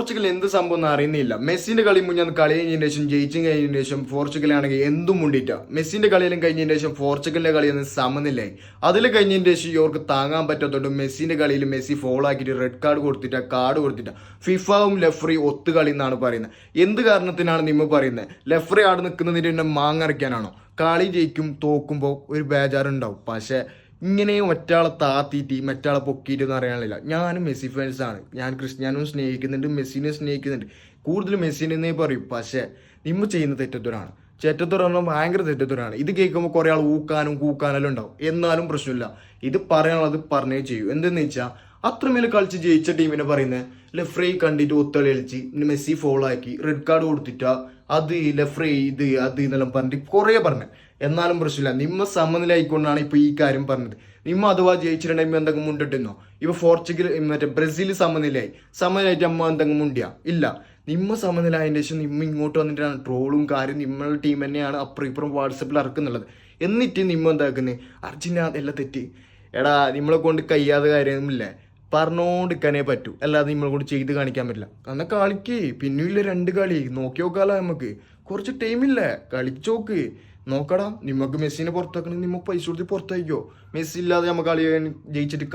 Portugal എന്ത് സംഭവം എന്ന് അറിയുന്നില്ല. മെസ്സിന്റെ കളി മുന്നേ കളി കഴിഞ്ഞതിന് ശേഷം ജയിച്ചും കഴിഞ്ഞതിന് ശേഷം പോർച്ചുഗലാണെങ്കിൽ എന്തും മുണ്ടിട്ട. മെസ്സിന്റെ കളിയിലും കഴിഞ്ഞതിന് ശേഷം പോർച്ചുഗലിന്റെ കളിയൊന്നും സമനില്ലായി. അതിൽ കഴിഞ്ഞതിന് ശേഷം ഇവർക്ക് താങ്ങാൻ പറ്റാത്തതുകൊണ്ട് മെസ്സിന്റെ കളിയിൽ മെസ്സി ഫോളോ ആക്കിയിട്ട് റെഡ് കാർഡ് കൊടുത്തിട്ട ഫിഫയും ലെഫ്രി ഒത്തു കളി എന്നാണ് പറയുന്നത്. എന്ത് കാരണത്തിനാണ് നിങ്ങൾ പറയുന്നത്? ലെഫ്രി ആടെ നിൽക്കുന്നതിന്റെ പിന്നെ മാങ്ങറിക്കാനാണോ? കളി ജയിക്കും തോക്കുമ്പോൾ ഒരു ബേജാറുണ്ടാവും. പക്ഷേ ഇങ്ങനെ മറ്റാളെ താത്തിയിട്ട് മറ്റാളെ പൊക്കിയിട്ട് എന്ന് അറിയാനില്ല. ഞാനും മെസ്സി ഫാൻസാണ്. ഞാൻ ക്രിസ്ത്യാനോ സ്നേഹിക്കുന്നുണ്ട്, മെസ്സിനെ സ്നേഹിക്കുന്നുണ്ട്. കൂടുതൽ മെസ്സിനെ പറയും. പക്ഷേ നിമ്മ ചെയ്യുന്ന തെറ്റത്തൂരാണ്. പറഞ്ഞാൽ ഭയങ്കര തെറ്റത്തൂരാണ്. ഇത് കേൾക്കുമ്പോൾ കുറേ ആൾ ഊക്കാനും കൂക്കാനെല്ലാം ഉണ്ടാവും. എന്നാലും പ്രശ്നമില്ല. ഇത് പറയാനുള്ളത് പറഞ്ഞേ ചെയ്യൂ. എന്തെന്ന് വെച്ചാൽ അത്രമേൽ കളിച്ച് ജയിച്ച ടീമിനെ പറയുന്നത് ലെഫ്രി കണ്ടിട്ട് ഒത്തളി കളിച്ച് മെസ്സി ഫോളോ ആക്കി റെഡ് കാർഡ് കൊടുത്തിട്ട അത് ലെഫ്രി ഇത് എന്നെല്ലാം പറഞ്ഞിട്ട് കുറേ പറഞ്ഞു. എന്നാലും പ്രശ്നമില്ല. നിമ്മ സമനിലായിക്കൊണ്ടാണ് ഇപ്പൊ ഈ കാര്യം പറഞ്ഞത്. നിമ്മ അഥവാ ജയിച്ചിട്ടുണ്ടെങ്കിൽ എന്തെങ്കിലും മുണ്ടിട്ടുന്നോ? ഇപ്പൊ പോർച്ചുഗൽ ബ്രസീൽ സമനിലായിട്ട് അമ്മ എന്തെങ്കിലും മുണ്ടിയ ഇല്ല. നിമ്മ സമനിലായതിന്റെ ശേഷം നിമ്മ ഇങ്ങോട്ട് വന്നിട്ടാണ് ട്രോളും കാര്യം നിമ്മളുടെ ടീം തന്നെയാണ് അപ്പുറം ഇപ്പുറം വാട്സപ്പിൽ ഇറക്കുന്നുള്ളത്. എന്നിട്ട് നിമ്മ എന്താക്കുന്നത്? അർജന്റീന എല്ലാം തെറ്റി. എടാ നമ്മളെ കൊണ്ട് കഴിയാത്ത കാര്യമില്ലേ? പറഞ്ഞോണ്ടിരിക്കാനേ പറ്റൂ. അല്ലാതെ നമ്മളെ കൊണ്ട് ചെയ്ത് കാണിക്കാൻ പറ്റില്ല. എന്നാൽ കളിക്ക്. പിന്നെയില്ല 2 കളി നോക്കി നോക്കാലോ. നമുക്ക് കുറച്ച് ടൈമില്ലേ? കളിച്ചോക്ക്. നോക്കടാ, നിമ്മക്ക് മെസ്സിനെ പുറത്താക്കണമെങ്കിൽ നിമ്മ പൈസ കൊടുത്ത് പുറത്തായിക്കോ. മെസ്സി ഇല്ലാതെ നമുക്ക് കളി ജയിച്ചിട്ട്